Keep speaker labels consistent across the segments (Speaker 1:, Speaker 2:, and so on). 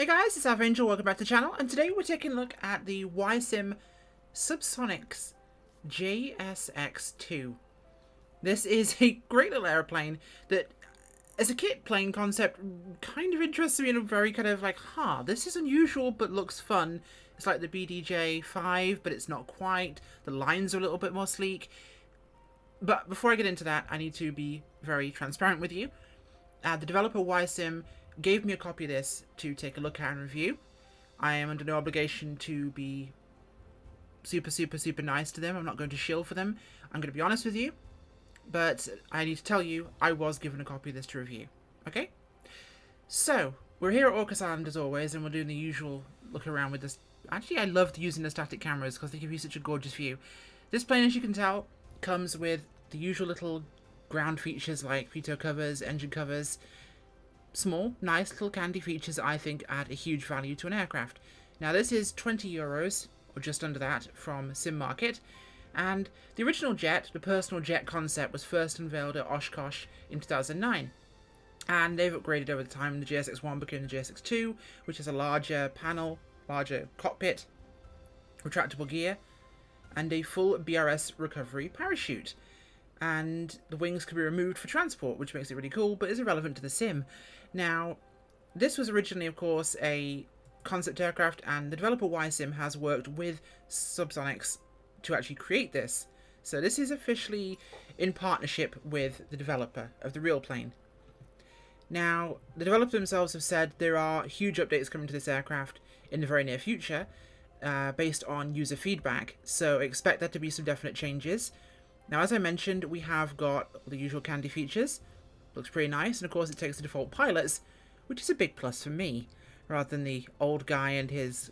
Speaker 1: Hey guys, it's Angel. Welcome back to the channel, and today we're taking a look at the Ysim SubSonex JSX-2. This is a great little airplane that, as a kit plane concept, kind of interests me in a very kind of like, this is unusual but looks fun. It's like the BDJ-5, but it's not quite. The lines are a little bit more sleek. But before I get into that, I need to be very transparent with you. The developer Ysim gave me a copy of this to take a look at and review. I am under no obligation to be super nice to them. I'm not going to shill for them. I'm going to be honest with you. But I need to tell you, I was given a copy of this to review. Okay? So, we're here at Orcas Island as always, and we're doing the usual look around with this. Actually, I loved using the static cameras because they give you such a gorgeous view. This plane, as you can tell, comes with the usual little ground features like pitot covers, engine covers. Small, nice little candy features that I think add a huge value to an aircraft. Now this is €20, or just under that, from SimMarket, and the original jet, the personal jet concept, was first unveiled at Oshkosh in 2009. And they've upgraded over the time. The JSX-1 became the JSX-2, which has a larger panel, larger cockpit, retractable gear, and a full BRS recovery parachute. And the wings can be removed for transport, which makes it really cool, but is irrelevant to the sim. Now, this was originally, of course, a concept aircraft, and the developer Ysim has worked with SubSonex to actually create this. So this is officially in partnership with the developer of the real plane. Now, the developers themselves have said there are huge updates coming to this aircraft in the very near future, based on user feedback, so expect there to be some definite changes. Now, as I mentioned, we have got the usual candy features. Looks pretty nice, and of course it takes the default pilots, which is a big plus for me, rather than the old guy and his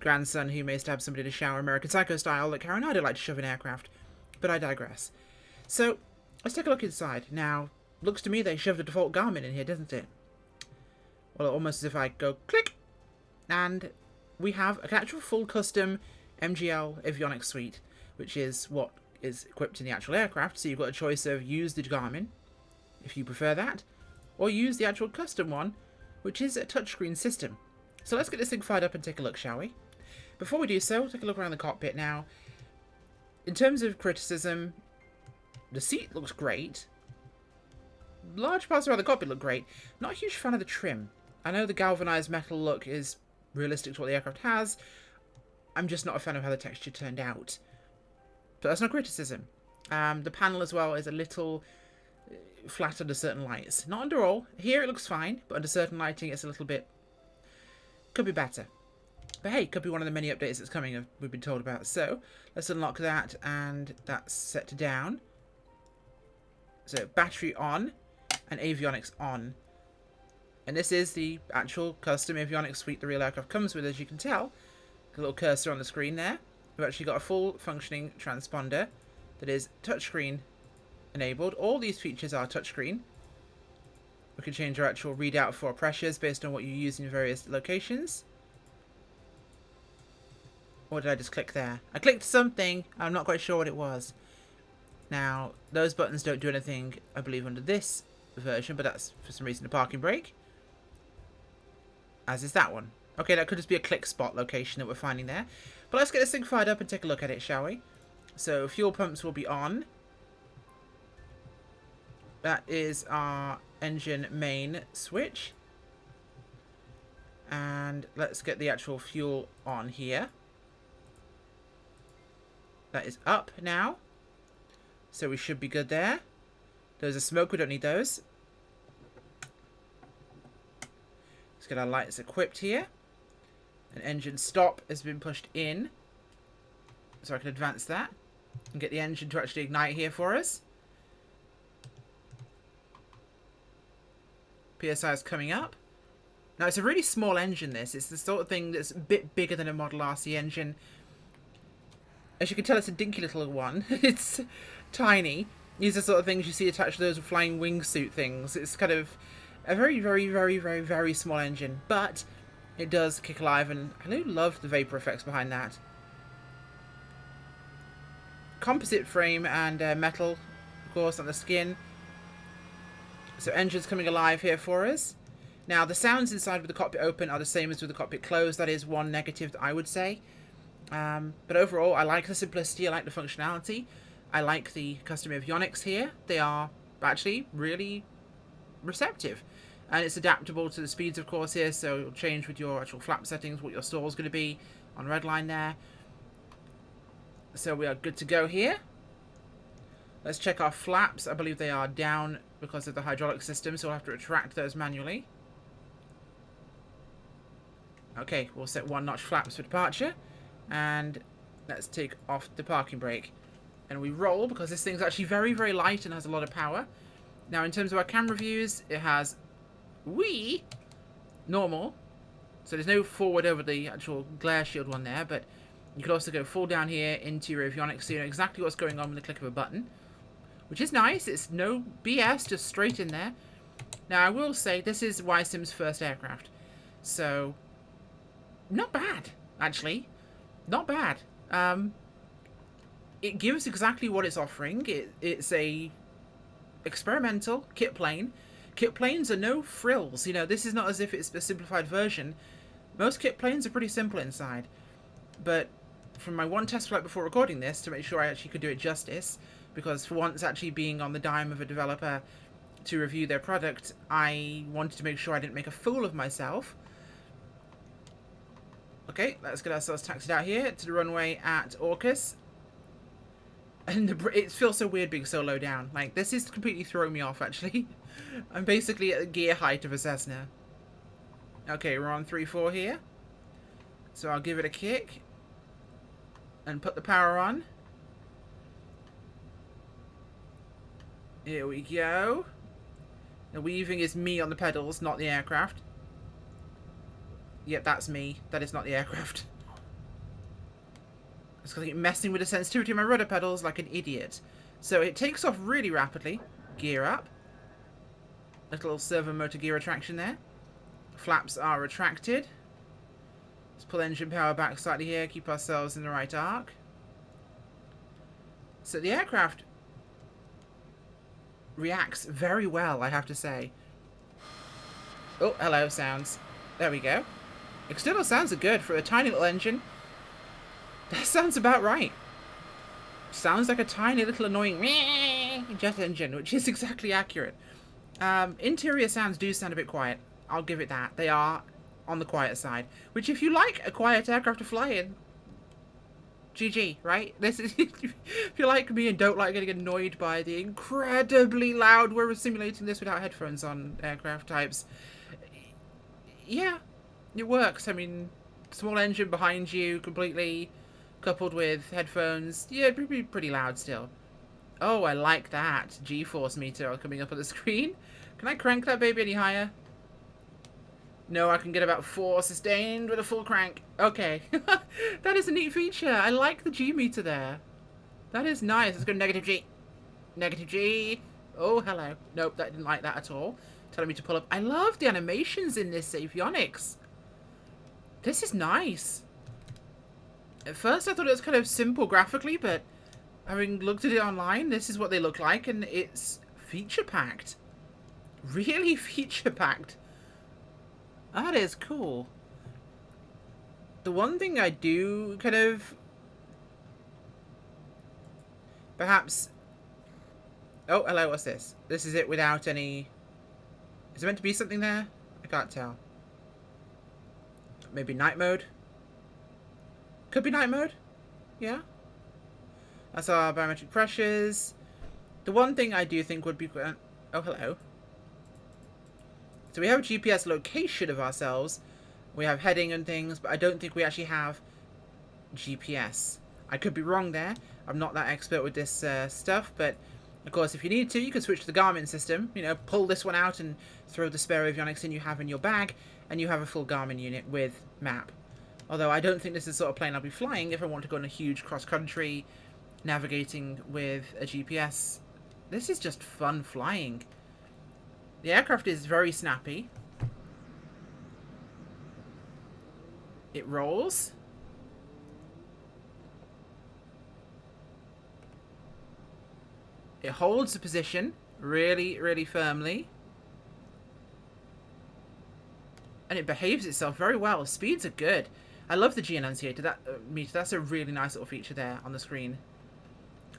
Speaker 1: grandson who may stab somebody in a shower, American Psycho style, that Karen and I like to shove in aircraft. But I digress. So, let's take a look inside. Now, looks to me they shoved a default Garmin in here, doesn't it? Well, almost as if I go click, and we have an actual full custom MGL Avionics suite, which is what is equipped in the actual aircraft. So you've got a choice of use the Garmin, if you prefer that, or use the actual custom one, which is a touchscreen system. So let's get this thing fired up and take a look, shall we? Before we do so, take a look around the cockpit now. In terms of criticism, the seat looks great. Large parts around the cockpit look great. Not a huge fan of the trim. I know the galvanized metal look is realistic to what the aircraft has. I'm just not a fan of how the texture turned out. But that's no criticism. The panel as well is a little flat under certain lights. Not under all. Here it looks fine, but under certain lighting it's a little bit... could be better. But hey, could be one of the many updates that's coming, we've been told about. So, let's unlock that, and that's set to down. So, battery on, and avionics on. And this is the actual custom avionics suite the real aircraft comes with, as you can tell. A little cursor on the screen there. We've actually got a full functioning transponder that is touchscreen enabled. All these features are touchscreen. We can change our actual readout for pressures based on what you use in various locations. Or did I just click there? I clicked something. I'm not quite sure what it was. Now, those buttons don't do anything, I believe, under this version, but that's for some reason a parking brake. As is that one. Okay, that could just be a click spot location that we're finding there. But let's get this thing fired up and take a look at it, shall we? So, fuel pumps will be on. That is our engine main switch. And let's get the actual fuel on here. That is up now. So we should be good there. Those are smoke, we don't need those. Let's get our lights equipped here. An engine stop has been pushed in. So I can advance that. And get the engine to actually ignite here for us. PSI is coming up. Now it's a really small engine, this. It's the sort of thing that's a bit bigger than a Model RC engine. As you can tell, it's a dinky little one. It's tiny. These are the sort of things you see attached to those flying wingsuit things. It's kind of a very small engine. But it does kick alive, and I do love the vapor effects behind that. Composite frame and metal, of course, on the skin. So engine's coming alive here for us. Now, the sounds inside with the cockpit open are the same as with the cockpit closed. That is one negative that I would say. But overall, I like the simplicity. I like the functionality. I like the custom avionics here. They are actually really receptive. And it's adaptable to the speeds, of course, here. So it'll change with your actual flap settings, what your stall is going to be on red line there. So we are good to go here. Let's check our flaps. I believe they are down because of the hydraulic system, so we'll have to retract those manually. Okay, we'll set 1 notch flaps for departure. And let's take off the parking brake. And we roll because this thing's actually very, very light and has a lot of power. Now, in terms of our camera views, it has normal. So there's no forward over the actual glare shield one there, but you could also go full down here into your avionics, so you know exactly what's going on with the click of a button. Which is nice. It's no BS, just straight in there. Now, I will say, this is Ysim's first aircraft. So, not bad, actually. Not bad. It gives exactly what it's offering. It's a experimental kit plane. Kit planes are no frills. You know, this is not as if it's a simplified version. Most kit planes are pretty simple inside. But from my one test flight before recording this, to make sure I actually could do it justice, because for once actually being on the dime of a developer to review their product, I wanted to make sure I didn't make a fool of myself. Okay, let's get ourselves taxied out here to the runway at Orcus. And it feels so weird being so low down. Like, this is completely throwing me off, actually. I'm basically at the gear height of a Cessna. Okay, we're on 3-4 here. So I'll give it a kick. And put the power on. Here we go. The weaving is me on the pedals, not the aircraft. Yep, that's me. That is not the aircraft. I was going to keep messing with the sensitivity of my rudder pedals like an idiot. So it takes off really rapidly. Gear up. Little servo motor gear retraction there. Flaps are retracted. Let's pull engine power back slightly here. Keep ourselves in the right arc. So the aircraft reacts very well, I have to say. Oh, hello, sounds. There we go. External sounds are good for a tiny little engine. That sounds about right. Sounds like a tiny little annoying jet engine, which is exactly accurate. Interior sounds do sound a bit quiet. I'll give it that. They are on the quiet side. Which, if you like a quiet aircraft to fly in, GG, right? This is if you like me and don't like getting annoyed by the incredibly loud, we're simulating this without headphones on aircraft types. Yeah, it works. I mean, small engine behind you, completely coupled with headphones. Yeah, it'd be pretty loud still. Oh, I like that. G-force meter coming up on the screen. Can I crank that baby any higher? No, I can get about 4 sustained with a full crank. Okay. That is a neat feature. I like the G meter there. That is nice. Let's go negative G. Negative G. Oh, hello. Nope, that didn't like that at all. Telling me to pull up. I love the animations in this Avionics. This is nice. At first I thought it was kind of simple graphically, but having looked at it online, this is what they look like, and it's feature-packed. Really feature-packed. That is cool. The one thing I do kind of perhaps... Oh, hello, what's this? This is it without any... Is there meant to be something there? I can't tell. Maybe night mode? Could be night mode? Yeah. That's our barometric pressures. The one thing I do think would be... Oh, hello. So we have a GPS location of ourselves. We have heading and things, but I don't think we actually have GPS. I could be wrong there. I'm not that expert with this stuff, but of course, if you need to, you can switch to the Garmin system. You know, pull this one out and throw the spare avionics in you have in your bag, and you have a full Garmin unit with map. Although I don't think this is the sort of plane I'll be flying if I want to go on a huge cross-country navigating with a GPS. This is just fun flying. The aircraft is very snappy. It rolls. It holds the position really, really firmly. And it behaves itself very well. Speeds are good. I love the G enunciator. Meter. That's a really nice little feature there on the screen.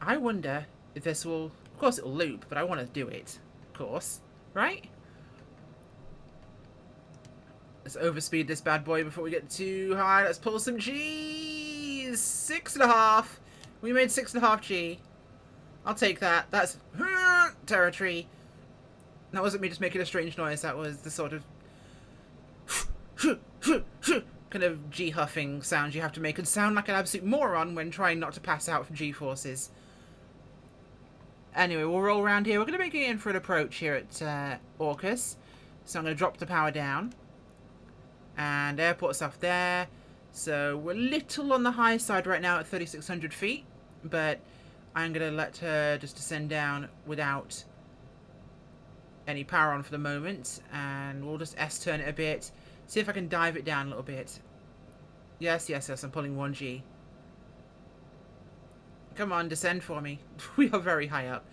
Speaker 1: I wonder if this will... Of course it will loop, but I want to do it. Of course. Right? Let's overspeed this bad boy before we get too high. Let's pull some G's. 6.5. We made 6.5 G. I'll take that. That's territory. That wasn't me just making a strange noise. That was the sort of kind of G huffing sound you have to make and sound like an absolute moron when trying not to pass out from G forces. Anyway, we'll roll around here. We're going to make it in for an approach here at Orcus. So I'm going to drop the power down. And airport stuff there. So we're a little on the high side right now at 3,600 feet. But I'm going to let her just descend down without any power on for the moment. And we'll just S-turn it a bit. See if I can dive it down a little bit. Yes, yes, yes. I'm pulling 1G. Come on, descend for me. We are very high up.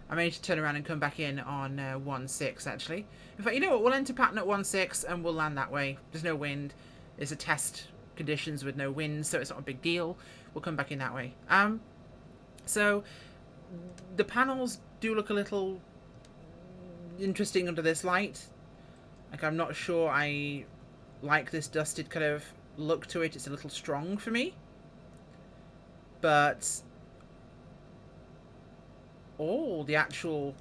Speaker 1: I may need to turn around and come back in on 1.6, actually. In fact, you know what? We'll enter pattern at 1.6 and we'll land that way. There's no wind. It's a test conditions with no wind, so it's not a big deal. We'll come back in that way. So, the panels do look a little interesting under this light. Like, I'm not sure I like this dusted kind of look to it. It's a little strong for me. But... all the actual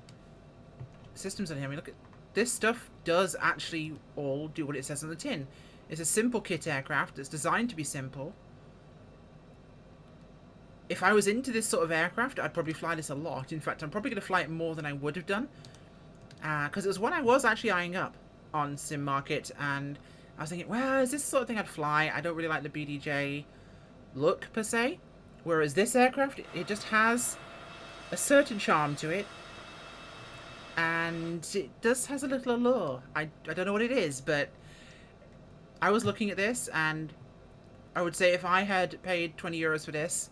Speaker 1: systems on here. I mean, look at this stuff does actually all do what it says on the tin. It's a simple kit aircraft that's designed to be simple. If I was into this sort of aircraft, I'd probably fly this a lot. In fact, I'm probably going to fly it more than I would have done. Because it was one I was actually eyeing up on SimMarket. And I was thinking, well, is this the sort of thing I'd fly? I don't really like the BDJ look, per se. Whereas this aircraft, it just has a certain charm to it, and it does has a little allure. I don't know what it is, but I was looking at this, and I would say if I had paid 20 euros for this,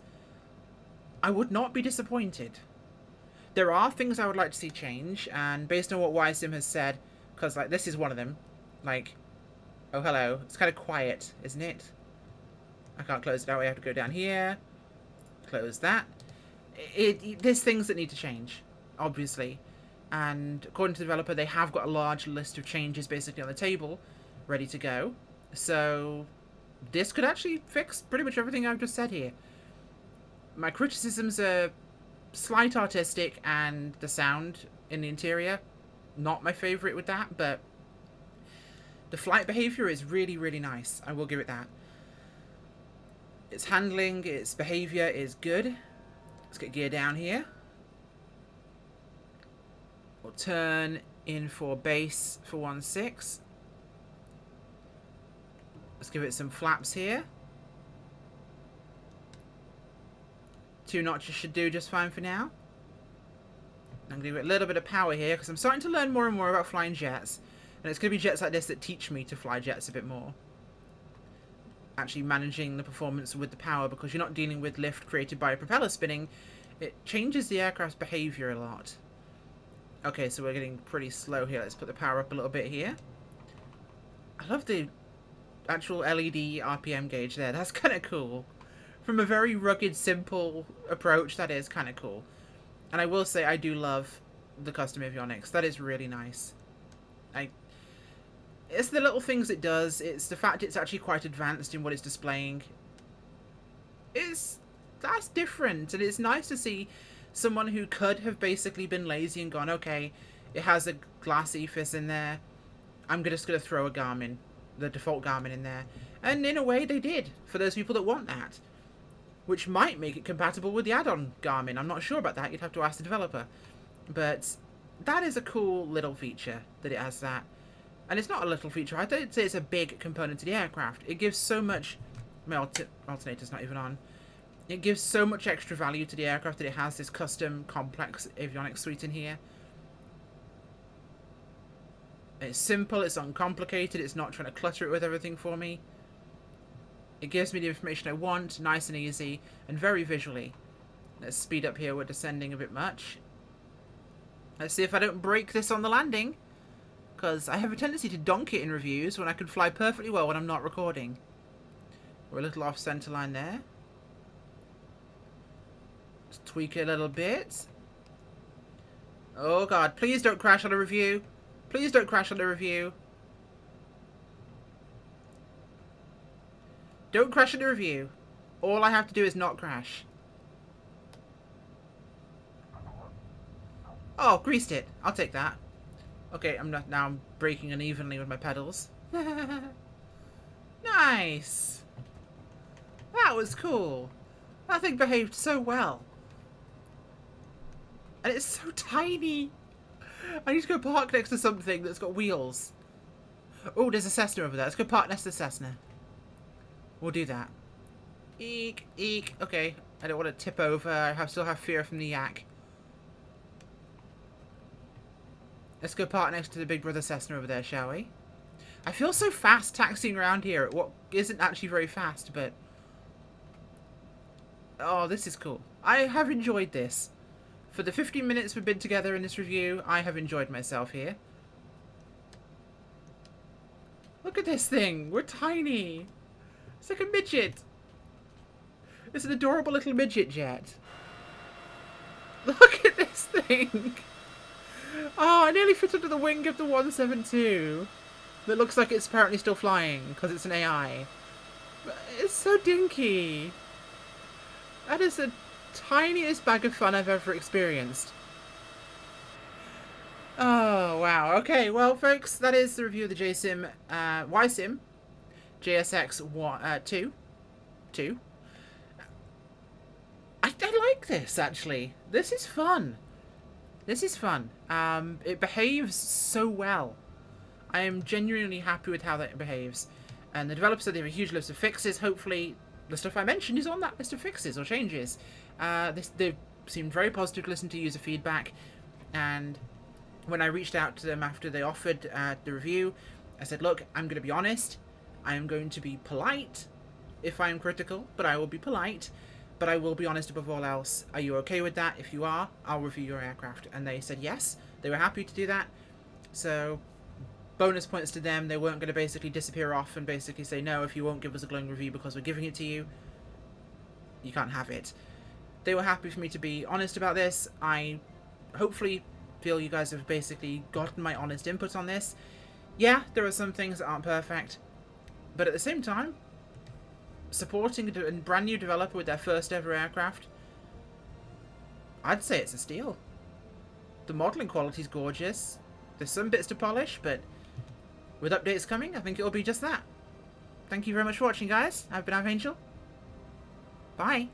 Speaker 1: I would not be disappointed. There are things I would like to see change, and based on what Ysim has said, because like this is one of them, like, oh hello, it's kind of quiet, isn't it? I can't close it out. I have to go down here, close that. There's things that need to change, obviously, and according to the developer, they have got a large list of changes basically on the table, ready to go. So this could actually fix pretty much everything I've just said here. My criticisms are slight artistic, and the sound in the interior, not my favourite with that, but the flight behaviour is really, really nice. I will give it that. Its handling, its behaviour is good. Let's get gear down here. We'll turn in for base for 1.6. Let's give it some flaps here. 2 notches should do just fine for now. I'm going to give it a little bit of power here because I'm starting to learn more and more about flying jets. And it's going to be jets like this that teach me to fly jets a bit more. Actually managing the performance with the power, because you're not dealing with lift created by a propeller spinning. It changes the aircraft's behavior a lot. Okay, so we're getting pretty slow here. Let's put the power up a little bit here. I love the actual LED RPM gauge there. That's kind of cool. From a very rugged, simple approach, that is kind of cool. And I will say I do love the custom avionics. That is really nice. It's the little things it does. It's the fact it's actually quite advanced in what it's displaying. That's different, and it's nice to see someone who could have basically been lazy and gone, okay, it has a glass ephes in there, I'm just going to throw a Garmin, the default Garmin in there. And in a way they did, for those people that want that. Which might make it compatible with the add-on Garmin. I'm not sure about that, you'd have to ask the developer. But that is a cool little feature, that it has that. And it's not a little feature, I don't say it's a big component to the aircraft. It gives so much... My alternator's not even on. It gives so much extra value to the aircraft that it has this custom, complex avionics suite in here. It's simple, it's uncomplicated, it's not trying to clutter it with everything for me. It gives me the information I want, nice and easy, and very visually. Let's speed up here, we're descending a bit much. Let's see if I don't break this on the landing. because I have a tendency to donk it in reviews when I can fly perfectly well when I'm not recording. We're a little off center line there. Just tweak it a little bit. Oh god, please don't crash on a review. Please don't crash on a review. Don't crash on a review. All I have to do is not crash. Oh, greased it. I'll take that. Okay, now I'm braking unevenly with my pedals. Nice. That was cool. That thing behaved so well. And it's so tiny. I need to go park next to something that's got wheels. Oh, there's a Cessna over there. Let's go park next to the Cessna. We'll do that. Eek, eek. Okay, I don't want to tip over. I still have fear from the yak. Let's go park next to the Big Brother Cessna over there, shall we? I feel so fast taxiing around here at what isn't actually very fast, but... Oh, this is cool. I have enjoyed this. For the 15 minutes we've been together in this review, I have enjoyed myself here. Look at this thing. We're tiny. It's like a midget. It's an adorable little midget jet. Look at this thing. Oh, I nearly fit under the wing of the 172. That looks like it's apparently still flying because it's an AI. But it's so dinky. That is the tiniest bag of fun I've ever experienced. Oh, wow. Okay, well, folks, that is the review of the Ysim JSX-2. I like this, actually. This is fun. This is fun. It behaves so well. I am genuinely happy with how that behaves. And the developers said they have a huge list of fixes. Hopefully, the stuff I mentioned is on that list of fixes or changes. They seemed very positive to listen to user feedback. And when I reached out to them after they offered the review, I said, look, I'm going to be honest. I am going to be polite if I'm critical, but I will be polite. But I will be honest above all else. Are you okay with that? If you are, I'll review your aircraft. And they said yes. They were happy to do that. So, bonus points to them. They weren't going to basically disappear off and basically say, no, if you won't give us a glowing review because we're giving it to you, you can't have it. They were happy for me to be honest about this. I hopefully feel you guys have basically gotten my honest input on this. Yeah, there are some things that aren't perfect. But at the same time, supporting a brand new developer with their first ever aircraft, I'd say it's a steal. The modelling quality is gorgeous. There's some bits to polish, but with updates coming, I think it'll be just that. Thank you very much for watching, guys. I've been Angel. Bye.